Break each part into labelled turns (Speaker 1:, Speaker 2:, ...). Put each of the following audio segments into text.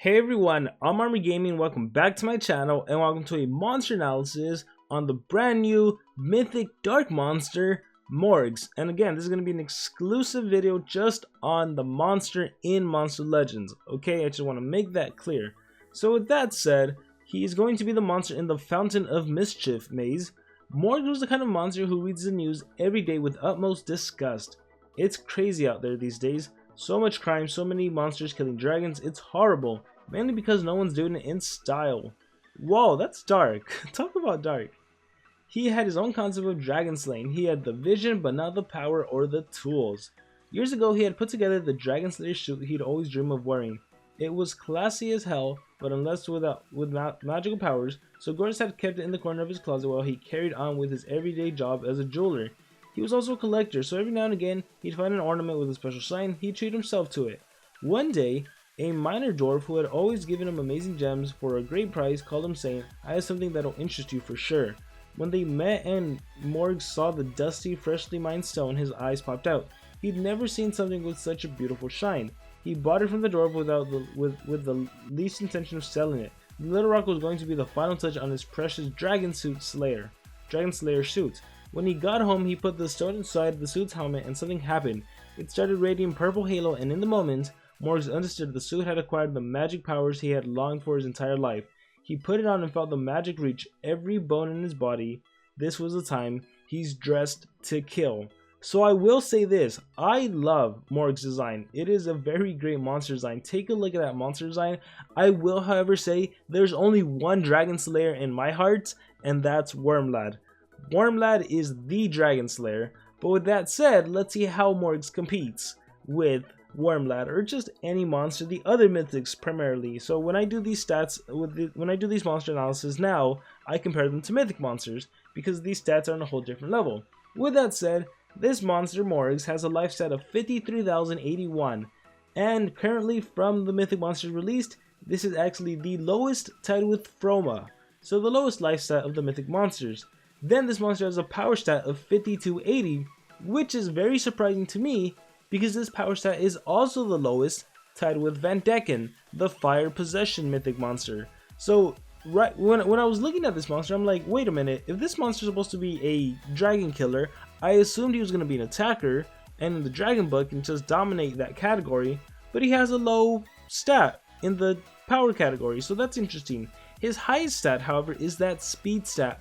Speaker 1: Hey everyone, I'm Army Gaming, welcome back to my channel and welcome to a monster analysis on the brand new Mythic Dark Monster, Morgz. And again, this is going to be an exclusive video just on the monster in Monster Legends. Okay, I just want to make that clear. So with that said, he is going to be the monster in the Fountain of Mischief maze. Morgz was the kind of monster who reads the news every day with utmost disgust. It's crazy out there these days. So much crime, so many monsters killing dragons, it's horrible. Mainly because no one's doing it in style. Whoa, that's dark. Talk about dark. He had his own concept of dragon slaying. He had the vision, but not the power or the tools. Years ago, he had put together the dragon slayer suit he'd always dream of wearing. It was classy as hell, but unless with magical powers, so Giguere had kept it in the corner of his closet while he carried on with his everyday job as a jeweler. He was also a collector, so every now and again, he'd find an ornament with a special sign, he'd treat himself to it. One day, a minor dwarf who had always given him amazing gems for a great price called him saying, "I have something that'll interest you for sure." When they met and Morgz saw the dusty, freshly mined stone, his eyes popped out. He'd never seen something with such a beautiful shine. He bought it from the dwarf with the least intention of selling it. The little rock was going to be the final touch on his precious dragon slayer suit. When he got home, he put the stone inside the suit's helmet and something happened. It started radiating purple halo, and in the moment, Morgz understood the suit had acquired the magic powers he had longed for his entire life. He put it on and felt the magic reach every bone in his body. This was the time he's dressed to kill. So I will say this, I love Morgz's design. It is a very great monster design. Take a look at that monster design. I will, however, say there's only one dragon slayer in my heart, and that's Wormlad. Wormlad is the dragon slayer, but with that said, let's see how Morgz competes with Wormlad or just any monster, the other mythics primarily. So when I do these stats, when I do these monster analysis now, I compare them to mythic monsters because these stats are on a whole different level. With that said, this monster Morgz has a life stat of 53,081, and currently from the mythic monsters released, this is actually the lowest, tied with Froma, so the lowest life stat of the mythic monsters. Then this monster has a power stat of 5280, which is very surprising to me because this power stat is also the lowest, tied with Van Decken, the fire possession mythic monster. So right when I was looking at this monster, I'm like, wait a minute, if this monster is supposed to be a dragon killer, I assumed he was going to be an attacker and in the dragon book and just dominate that category, but he has a low stat in the power category, so that's interesting. His highest stat, however, is that speed stat,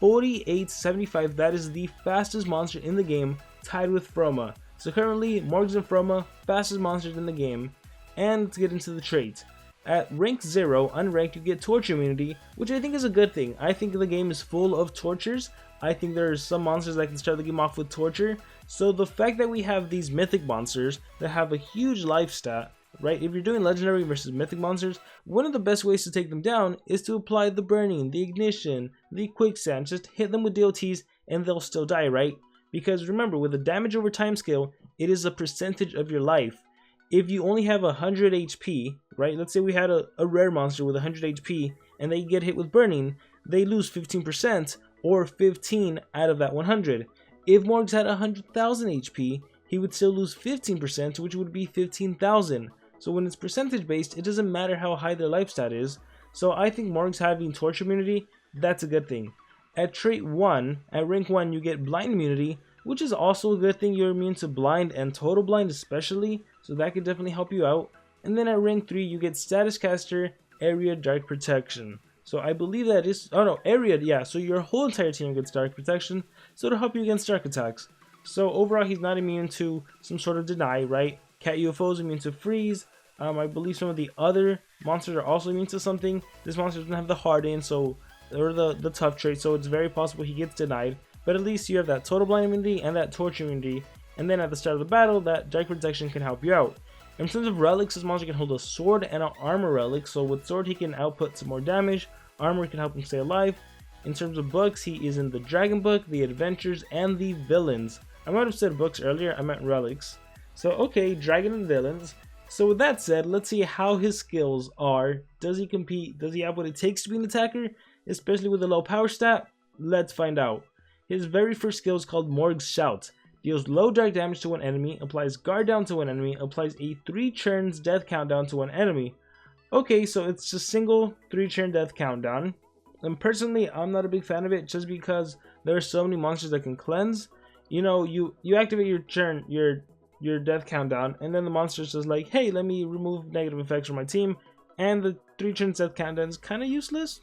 Speaker 1: 4875. That is the fastest monster in the game, tied with Froma. So currently, Morgz and Froma, fastest monsters in the game. And let's get into the traits. At rank 0, unranked, you get torture immunity, which I think is a good thing. I think the game is full of tortures. I think there are some monsters that can start the game off with torture. So the fact that we have these mythic monsters that have a huge life stat, right? If you're doing legendary versus mythic monsters, one of the best ways to take them down is to apply the burning, the ignition, the quicksand. Just hit them with DOTs and they'll still die, right? Because remember, with the damage over time scale, it is a percentage of your life. If you only have 100 HP, right? Let's say we had a rare monster with 100 HP and they get hit with burning, they lose 15% or 15 out of that 100. If Morgz had 100,000 HP, he would still lose 15%, which would be 15,000. So when it's percentage based, it doesn't matter how high their life stat is. So I think Morgz having torture immunity, that's a good thing. At trait 1, at rank 1, you get blind immunity, which is also a good thing. You're immune to blind and total blind especially, so that could definitely help you out. And then at rank 3, you get status caster, area dark protection. So I believe that is, oh no, area, yeah, so your whole entire team gets dark protection, so to help you against dark attacks. So overall, he's not immune to some sort of deny, right? Cat UFO is immune to freeze. I believe some of the other monsters are also immune to something. This monster doesn't have the harden, so or the tough trait, so it's very possible he gets denied. But at least you have that total blind immunity and that torture immunity. And then at the start of the battle, that dark protection can help you out. In terms of relics, this monster can hold a sword and an armor relic. So with sword, he can output some more damage. Armor can help him stay alive. In terms of books, he is in the Dragon Book, the Adventures, and the Villains. I might have said books earlier, I meant relics. So okay, Dragon and Villains. So with that said, let's see how his skills are. Does he compete? Does he have what it takes to be an attacker? Especially with a low power stat? Let's find out. His very first skill is called Morgz Shout. Deals low dark damage to one enemy, applies guard down to one enemy, applies a 3 turns death countdown to one enemy. Okay, so it's a single 3-turn death countdown. And personally, I'm not a big fan of it just because there are so many monsters that can cleanse. You know, you activate your turn, your death countdown, and then the monster's just like, hey, let me remove negative effects from my team, and the 3-turn death countdown is kind of useless.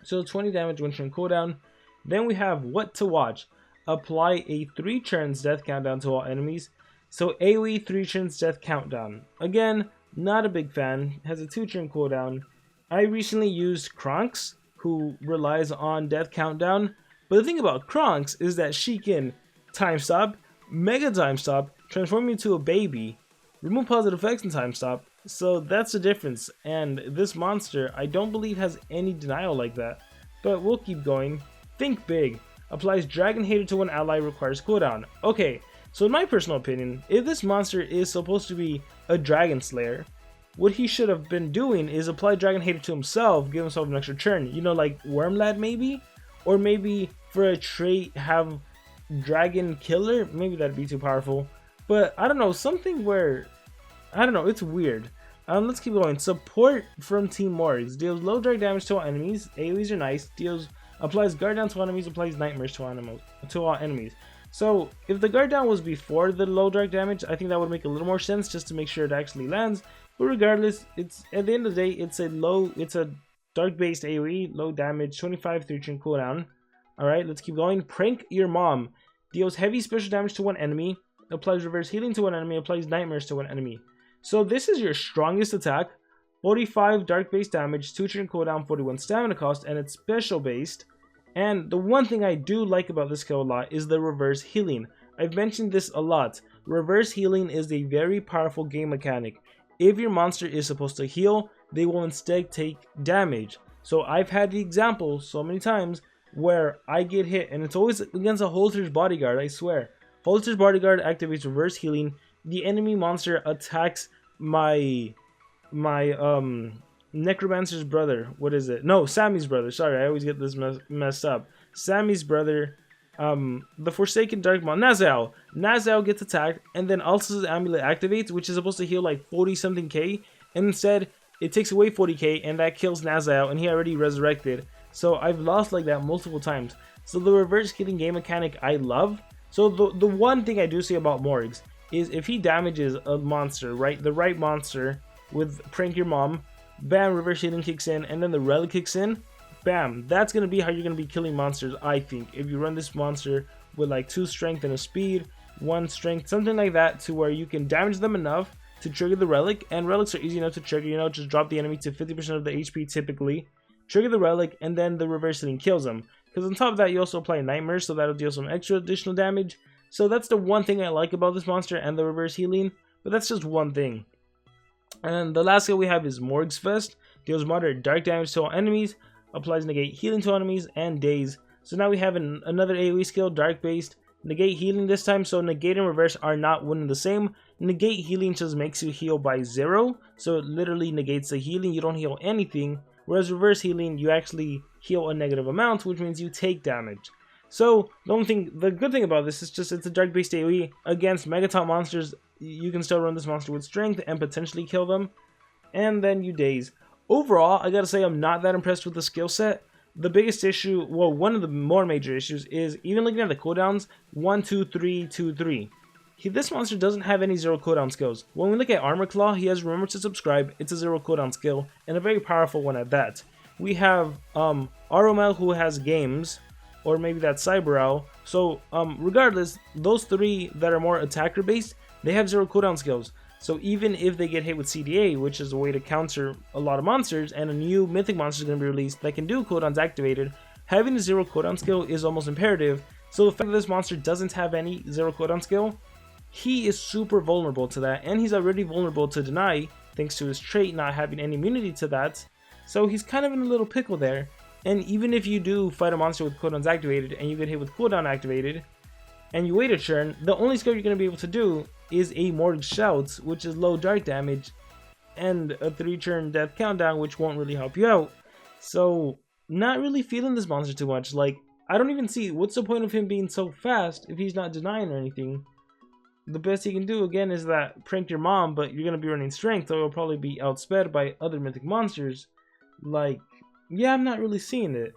Speaker 1: So 20 damage, 1-turn cooldown. Then we have what to watch. Apply a 3 turns death countdown to all enemies. So AoE 3 turns death countdown. Again, not a big fan. Has a 2-turn cooldown. I recently used Kronks, who relies on death countdown. But the thing about Kronks is that she can time stop, mega time stop, transform you into a baby, remove positive effects and time stop. So that's the difference. And this monster, I don't believe has any denial like that. But we'll keep going. Think big. Applies Dragon Hater to one ally, requires cooldown. Okay, so in my personal opinion, if this monster is supposed to be a Dragon Slayer, what he should have been doing is apply Dragon Hater to himself, give himself an extra turn. You know, like Wormlad maybe? Or maybe for a trait have Dragon Killer? Maybe that'd be too powerful. But I don't know, something where, I don't know, it's weird. Let's keep going. Support from Team Morgz. Deals low direct damage to all enemies. AoEs are nice. Applies guard down to enemies, applies nightmares to all enemies. So if the guard down was before the low direct damage, I think that would make a little more sense just to make sure it actually lands. But regardless, it's at the end of the day, it's a dark based AoE, low damage, 25 3-turn cooldown. Alright, let's keep going. Prank Your Mom. Deals heavy special damage to one enemy, applies reverse healing to one enemy, applies nightmares to one enemy. So this is your strongest attack. 45 dark based damage, 2-turn cooldown, 41 stamina cost, and it's special based. And the one thing I do like about this skill a lot is the reverse healing. I've mentioned this a lot. Reverse healing is a very powerful game mechanic. If your monster is supposed to heal, they will instead take damage. So I've had the example so many times where I get hit, and it's always against a Holster's Bodyguard, I swear. Holster's Bodyguard activates reverse healing. The enemy monster attacks my Necromancer's brother. What is it? No, Sammy's brother. Sorry, I always get this messed up. Sammy's brother, the Forsaken Dark Monster, Nazael gets attacked, and then Ulsa's Amulet activates, which is supposed to heal like 40-something K, and instead it takes away 40k, and that kills Nazael, and he already resurrected. So I've lost like that multiple times. So the reverse healing game mechanic I love. So the one thing I do see about Morgz is if he damages a monster, right, the right monster, with Prank Your Mom, bam, reverse healing kicks in, and then the relic kicks in, bam, that's going to be how you're going to be killing monsters, I think. If you run this monster with like 2 strength and a speed, 1 strength, something like that, to where you can damage them enough to trigger the relic, and relics are easy enough to trigger, you know, just drop the enemy to 50% of the HP typically, trigger the relic, and then the reverse healing kills them. Because on top of that, you also apply Nightmares, so that'll deal some extra additional damage. So that's the one thing I like about this monster and the reverse healing, but that's just one thing. And the last skill we have is Morgz Fest. Deals moderate dark damage to all enemies, applies negate healing to enemies, and daze. So now we have another AoE skill, dark based. Negate healing this time, so negate and reverse are not one and the same. Negate healing just makes you heal by 0, so it literally negates the healing, you don't heal anything. Whereas reverse healing, you actually heal a negative amount, which means you take damage. So the good thing about this is just it's a dark based AoE against Megaton monsters. You can still run this monster with strength and potentially kill them, and then you daze. Overall, I gotta say I'm not that impressed with the skill set. The biggest issue, well, one of the more major issues is even looking at the cooldowns, 1, 2, 3, 2, 3. This monster doesn't have any 0 cooldown skills. When we look at Armor Claw, he has Remember to Subscribe. It's a 0 cooldown skill, and a very powerful one at that. We have Aromel, who has Games, or maybe that's Cyberel. So regardless, those 3 that are more attacker based, they have 0 cooldown skills. So even if they get hit with CDA, which is a way to counter a lot of monsters, and a new Mythic monster is going to be released that can do cooldowns activated, having a 0 cooldown skill is almost imperative. So the fact that this monster doesn't have any 0 cooldown skill, he is super vulnerable to that, and he's already vulnerable to Deny, thanks to his trait not having any immunity to that. So he's kind of in a little pickle there. And even if you do fight a monster with cooldowns activated, and you get hit with cooldown activated, and you wait a turn, the only skill you're going to be able to do is a Morgz Shouts, which is low dark damage, and a 3-turn death countdown, which won't really help you out. So, not really feeling this monster too much. Like, I don't even see, what's the point of him being so fast if he's not denying or anything? the best he can do again is that prank your mom, but you're gonna be running strength, so it'll probably be outsped by other mythic monsters. Like, yeah, I'm not really seeing it.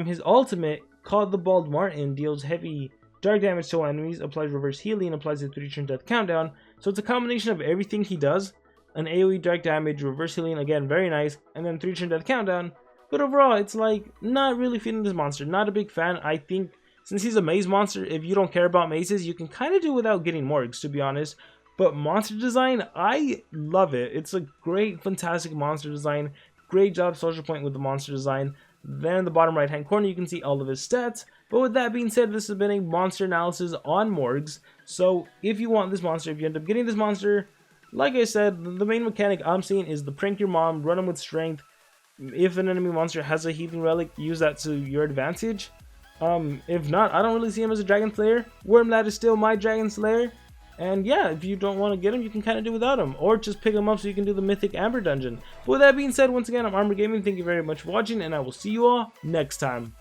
Speaker 1: His ultimate, called the Bald Martin, deals heavy dark damage to enemies, applies reverse healing, applies a 3-turn death countdown. So it's a combination of everything he does. An AoE dark damage, reverse healing, again, very nice, and then 3-turn death countdown. But overall, it's like, not really feeling this monster. Not a big fan. I think, since he's a maze monster, if you don't care about mazes, you can kind of do without getting Morgz, to be honest. But monster design, I love it. It's a great, fantastic monster design. Great job, SocialPoint, with the monster design. Then in the bottom right hand corner, you can see all of his stats. But with that being said, this has been a monster analysis on Morgz. So if you want this monster, if you end up getting this monster, like I said, the main mechanic I'm seeing is the prank your mom, run him with strength. If an enemy monster has a healing relic, use that to your advantage. If not, I don't really see him as a Dragon Slayer. Wormlad is still my Dragon Slayer. And yeah, if you don't want to get him, you can kind of do without him. Or just pick him up so you can do the Mythic Amber Dungeon. But with that being said, once again, I'm Armor Gaming. Thank you very much for watching, and I will see you all next time.